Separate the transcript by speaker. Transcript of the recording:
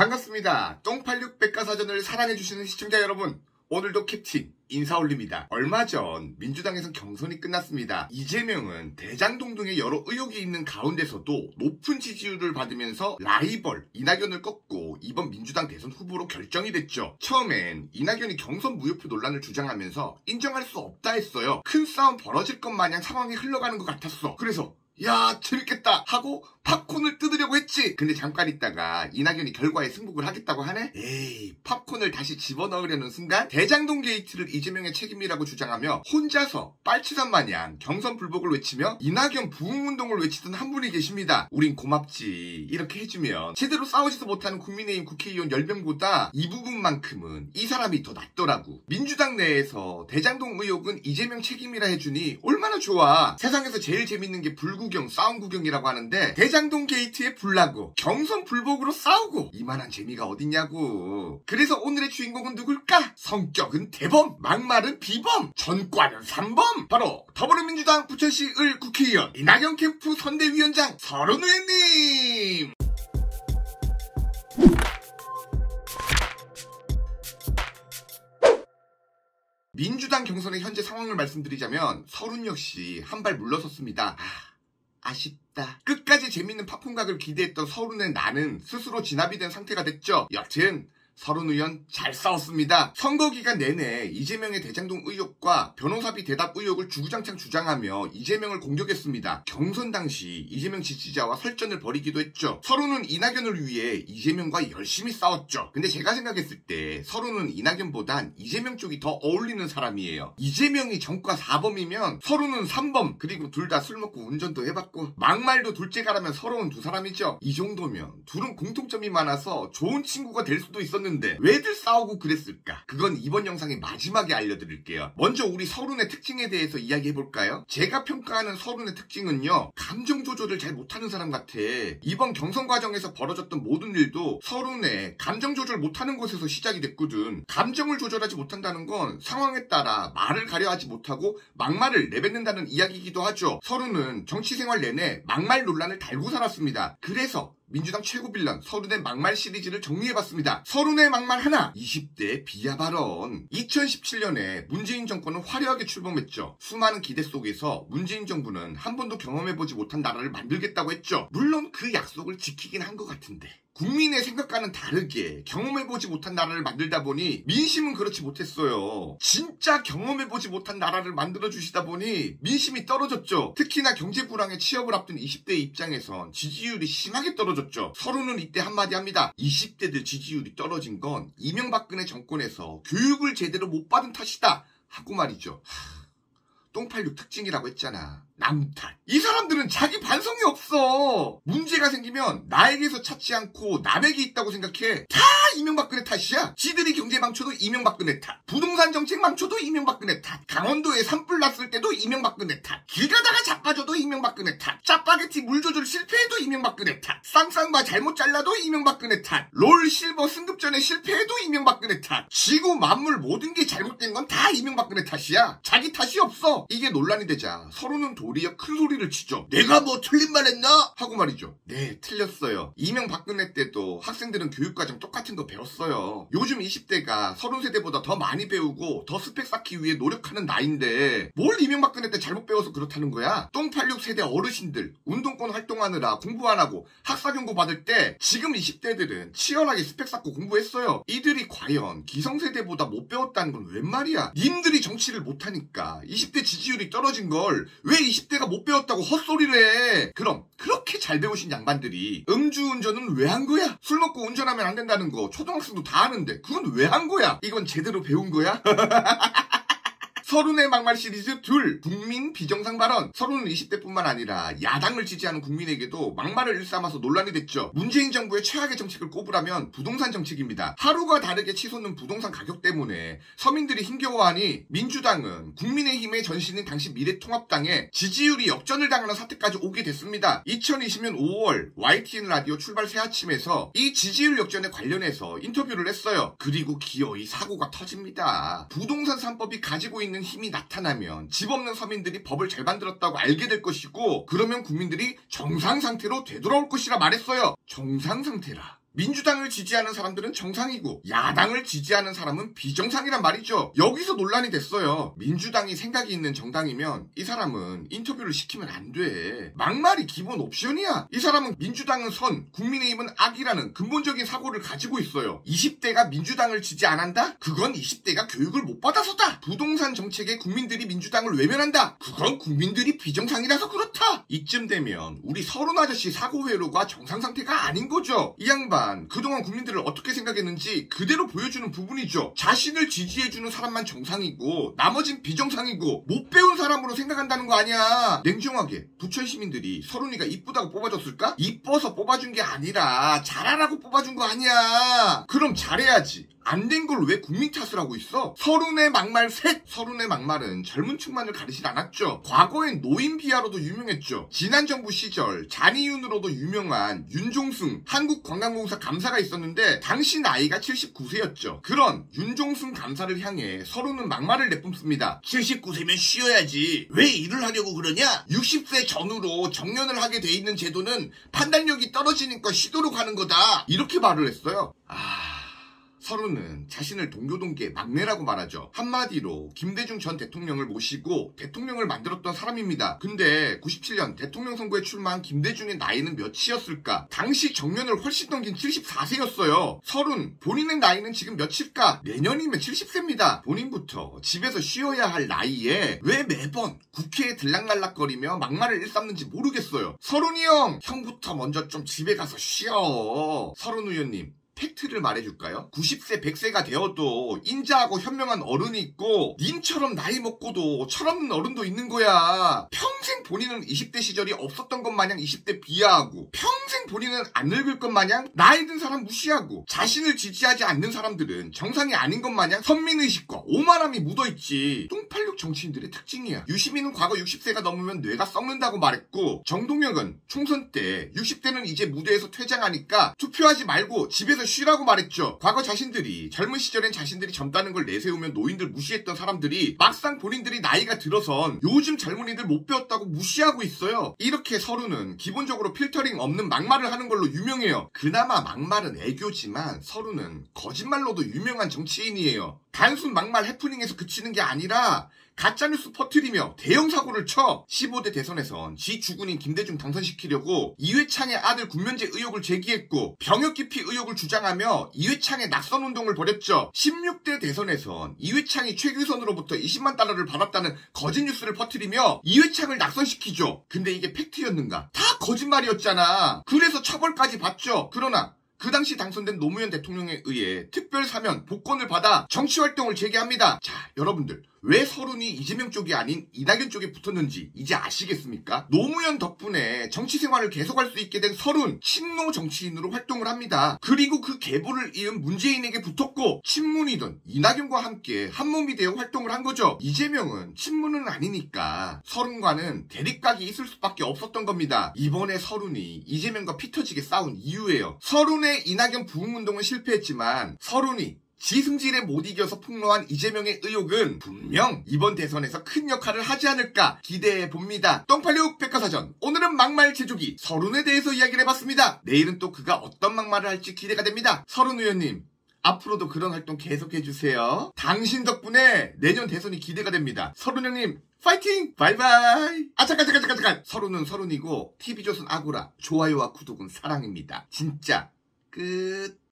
Speaker 1: 반갑습니다. 똥86 백과사전을 사랑해주시는 시청자 여러분, 오늘도 캡틴 인사 올립니다. 얼마 전 민주당에선 경선이 끝났습니다. 이재명은 대장동 등의 여러 의혹이 있는 가운데서도 높은 지지율을 받으면서 라이벌 이낙연을 꺾고 이번 민주당 대선 후보로 결정이 됐죠. 처음엔 이낙연이 경선 무효표 논란을 주장하면서 인정할 수 없다 했어요. 큰 싸움 벌어질 것 마냥 상황이 흘러가는 것 같았어. 그래서 야 재밌겠다 하고 팝콘을 뜯으려고 했지. 근데 잠깐 있다가 이낙연이 결과에 승복을 하겠다고 하네. 에이, 팝콘을 다시 집어넣으려는 순간 대장동 게이트를 이재명의 책임이라고 주장하며 혼자서 빨치산 마냥 경선 불복을 외치며 이낙연 부흥운동을 외치던 한 분이 계십니다. 우린 고맙지. 이렇게 해주면 제대로 싸우지도 못하는 국민의힘 국회의원 10명보다 이 부분만큼은 이 사람이 더 낫더라고. 민주당 내에서 대장동 의혹은 이재명 책임이라 해주니 얼마나 좋아. 세상에서 제일 재밌는 게 불구경, 싸움 구경이라고 하는데 대장동 게이트에 불나고 경선 불복으로 싸우고 이만한 재미가 어딨냐고. 그래서 오늘의 주인공은 누굴까? 성격은 대범, 막말은 비범, 전과는 3범. 바로 더불어민주당 부천시 을 국회의원 이낙연 캠프 선대위원장 서른 의원님. 민주당 경선의 현재 상황을 말씀드리자면 서른 역시 한 발 물러섰습니다. 아쉽다. 끝까지 재밌는 팝콘각을 기대했던 서른의 나는 스스로 진압이 된 상태가 됐죠. 여튼 서른 의원 잘 싸웠습니다. 선거 기간 내내 이재명의 대장동 의혹과 변호사비 대답 의혹을 주구장창 주장하며 이재명을 공격했습니다. 경선 당시 이재명 지지자와 설전을 벌이기도 했죠. 서른은 이낙연을 위해 이재명과 열심히 싸웠죠. 근데 제가 생각했을 때 서른은 이낙연보단 이재명 쪽이 더 어울리는 사람이에요. 이재명이 전과 4범이면 서른은 3범, 그리고 둘 다 술 먹고 운전도 해봤고 막말도 둘째가라면 서러운 두 사람이죠. 이 정도면 둘은 공통점이 많아서 좋은 친구가 될 수도 있었는데 왜들 싸우고 그랬을까? 그건 이번 영상의 마지막에 알려드릴게요. 먼저 우리 서른의 특징에 대해서 이야기해볼까요? 제가 평가하는 서른의 특징은요, 감정 조절을 잘 못하는 사람 같아. 이번 경선 과정에서 벌어졌던 모든 일도 서른의 감정 조절 못하는 것에서 시작이 됐거든. 감정을 조절하지 못한다는 건 상황에 따라 말을 가려하지 못하고 막말을 내뱉는다는 이야기이기도 하죠. 서른은 정치생활 내내 막말 논란을 달고 살았습니다. 그래서 민주당 최고 빌런 서른의 막말 시리즈를 정리해봤습니다. 서른의 막말 하나, 20대 비하 발언. 2017년에 문재인 정권은 화려하게 출범했죠. 수많은 기대 속에서 문재인 정부는 한 번도 경험해보지 못한 나라를 만들겠다고 했죠. 물론 그 약속을 지키긴 한 것 같은데 국민의 생각과는 다르게 경험해보지 못한 나라를 만들다 보니 민심은 그렇지 못했어요. 진짜 경험해보지 못한 나라를 만들어주시다 보니 민심이 떨어졌죠. 특히나 경제 불황에 취업을 앞둔 20대의 입장에선 지지율이 심하게 떨어졌죠. 서른은 이때 한마디 합니다. 20대들 지지율이 떨어진 건 이명박근혜 정권에서 교육을 제대로 못 받은 탓이다 하고 말이죠. 똥86 특징이라고 했잖아. 남 탓. 이 사람들은 자기 반성이 없어. 문제가 생기면 나에게서 찾지 않고 남에게 있다고 생각해. 다 이명박근혜 탓이야. 지들이 경제 망쳐도 이명박근혜 탓. 부동산 정책 망쳐도 이명박근혜 탓. 강원도에 산불 났을 때도 이명박근혜 탓. 길 가다가 자빠져도 이명박근혜 탓. 짜파게티 물 조절 실패해도 이명박근혜 탓. 쌍쌍바 잘못 잘라도 이명박근혜 탓. 롤 실버 승급전에 실패해도 이명박근혜 탓. 지구 만물 모든 게 잘못된 건 다 이명박근혜 탓이야. 자기 탓이 없어. 이게 논란이 되자 서른은 도리어 큰 소리를 치죠. 내가 뭐 틀린 말 했나? 하고 말이죠. 네, 틀렸어요. 이명박근혜 때도 학생들은 교육과정 똑같은 거 배웠어요. 요즘 20대가 30세대보다 더 많이 배우고 더 스펙 쌓기 위해 노력하는 나이인데 뭘 이명박근혜 때 잘못 배워서 그렇다는 거야? 똥86 세대 어르신들 운동권 활동하느라 공부 안 하고 학사경고 받을 때 지금 20대들은 치열하게 스펙 쌓고 공부했어요. 이들이 과연 기성세대보다 못 배웠다는 건 웬 말이야? 님들이 정치를 못하니까 20대 지지율이 떨어진 걸 왜 20대가 못 배웠다고 헛소리를 해? 그럼 그렇게 잘 배우신 양반들이 음주운전은 왜 한 거야? 술 먹고 운전하면 안 된다는 거 초등학생도 다 아는데 그건 왜 한 거야? 이건 제대로 배운 거야? 서른의 막말 시리즈 2, 국민 비정상 발언. 서른은 20대뿐만 아니라 야당을 지지하는 국민에게도 막말을 일삼아서 논란이 됐죠. 문재인 정부의 최악의 정책을 꼽으라면 부동산 정책입니다. 하루가 다르게 치솟는 부동산 가격 때문에 서민들이 힘겨워하니 민주당은 국민의힘의 전신인 당시 미래통합당에 지지율이 역전을 당하는 사태까지 오게 됐습니다. 2020년 5월 YTN 라디오 출발 새아침에서 이 지지율 역전에 관련해서 인터뷰를 했어요. 그리고 기어이 사고가 터집니다. 부동산 3법이 가지고 있는 힘이 나타나면 집 없는 서민들이 법을 잘 만들었다고 알게 될 것이고 그러면 국민들이 정상 상태로 되돌아올 것이라 말했어요. 정상 상태라. 민주당을 지지하는 사람들은 정상이고 야당을 지지하는 사람은 비정상이란 말이죠. 여기서 논란이 됐어요. 민주당이 생각이 있는 정당이면 이 사람은 인터뷰를 시키면 안 돼. 막말이 기본 옵션이야. 이 사람은 민주당은 선, 국민의힘은 악이라는 근본적인 사고를 가지고 있어요. 20대가 민주당을 지지 안 한다? 그건 20대가 교육을 못 받아서다. 부동산 정책에 국민들이 민주당을 외면한다? 그건 국민들이 비정상이라서 그렇다. 이쯤 되면 우리 서른 아저씨 사고 회로가 정상 상태가 아닌 거죠. 이 양반 그동안 국민들을 어떻게 생각했는지 그대로 보여주는 부분이죠. 자신을 지지해주는 사람만 정상이고 나머진 비정상이고 못 배운 사람으로 생각한다는 거 아니야. 냉정하게 부천 시민들이 서른이가 이쁘다고 뽑아줬을까? 이뻐서 뽑아준 게 아니라 잘하라고 뽑아준 거 아니야. 그럼 잘해야지. 안 된 걸 왜 국민 탓을 하고 있어? 서른의 막말 셋! 서른의 막말은 젊은 층만을 가리질 않았죠. 과거엔 노인 비하로도 유명했죠. 지난 정부 시절 잔이윤으로도 유명한 윤종승 한국관광공사 감사가 있었는데 당시 나이가 79세였죠. 그런 윤종승 감사를 향해 서른은 막말을 내뿜습니다. 79세면 쉬어야지. 왜 일을 하려고 그러냐? 60세 전후로 정년을 하게 돼 있는 제도는 판단력이 떨어지니까 쉬도록 하는 거다. 이렇게 말을 했어요. 서른은 자신을 동교동계의 막내라고 말하죠. 한마디로 김대중 전 대통령을 모시고 대통령을 만들었던 사람입니다. 근데 97년 대통령 선거에 출마한 김대중의 나이는 몇이었을까? 당시 정년을 훨씬 넘긴 74세였어요. 서른, 본인의 나이는 지금 몇일까? 내년이면 70세입니다. 본인부터 집에서 쉬어야 할 나이에 왜 매번 국회에 들락날락거리며 막말을 일삼는지 모르겠어요. 서른이 형부터 먼저 좀 집에 가서 쉬어. 서른 의원님. 팩트를 말해줄까요? 90세, 100세가 되어도 인자하고 현명한 어른이 있고 님처럼 나이 먹고도 철없는 어른도 있는 거야. 평생 본인은 20대 시절이 없었던 것 마냥 20대 비하하고 평생 본인은 안 늙을 것 마냥 나이 든 사람 무시하고 자신을 지지하지 않는 사람들은 정상이 아닌 것 마냥 선민의식과 오만함이 묻어있지. 똥팔육 정치인들의 특징이야. 유시민은 과거 60세가 넘으면 뇌가 썩는다고 말했고 정동혁은 총선 때 60대는 이제 무대에서 퇴장하니까 투표하지 말고 집에서 쉬라고 말했죠. 과거 자신들이 젊은 시절엔 자신들이 젊다는 걸 내세우면 노인들 무시했던 사람들이 막상 본인들이 나이가 들어선 요즘 젊은이들 못 배웠다고 무시하고 있어요. 이렇게 서른은 기본적으로 필터링 없는 막말을 하는 걸로 유명해요. 그나마 막말은 애교지만 서른은 거짓말로도 유명한 정치인이에요. 단순 막말 해프닝에서 그치는 게 아니라 가짜뉴스 퍼뜨리며 대형 사고를 쳐. 15대 대선에선 지 주군인 김대중 당선시키려고 이회창의 아들 군면제 의혹을 제기했고 병역 기피 의혹을 주장하며 이회창의 낙선운동을 벌였죠. 16대 대선에선 이회창이 최규선으로부터 20만 달러를 받았다는 거짓 뉴스를 퍼뜨리며 이회창을 낙선시키죠. 근데 이게 팩트였는가? 다 거짓말이었잖아. 그래서 처벌까지 받죠. 그러나 그 당시 당선된 노무현 대통령에 의해 특별사면 복권을 받아 정치활동을 재개합니다. 자, 여러분들 왜 서른이 이재명 쪽이 아닌 이낙연 쪽에 붙었는지 이제 아시겠습니까? 노무현 덕분에 정치 생활을 계속할 수 있게 된 서른, 친노 정치인으로 활동을 합니다. 그리고 그 계보를 이은 문재인에게 붙었고 친문이던 이낙연과 함께 한몸이 되어 활동을 한 거죠. 이재명은 친문은 아니니까 서른과는 대립각이 있을 수밖에 없었던 겁니다. 이번에 서른이 이재명과 피 터지게 싸운 이유예요. 서른의 이낙연 부흥운동은 실패했지만 서른이 지승질에 못 이겨서 폭로한 이재명의 의혹은 분명 이번 대선에서 큰 역할을 하지 않을까 기대해봅니다. 똥팔육 백과사전, 오늘은 막말 제조기 서른에 대해서 이야기를 해봤습니다. 내일은 또 그가 어떤 막말을 할지 기대가 됩니다. 서른 의원님, 앞으로도 그런 활동 계속해주세요. 당신 덕분에 내년 대선이 기대가 됩니다. 서른 형님 파이팅! 바이바이! 잠깐. 서른은 서른이고 TV조선 아고라 좋아요와 구독은 사랑입니다. 진짜 끝.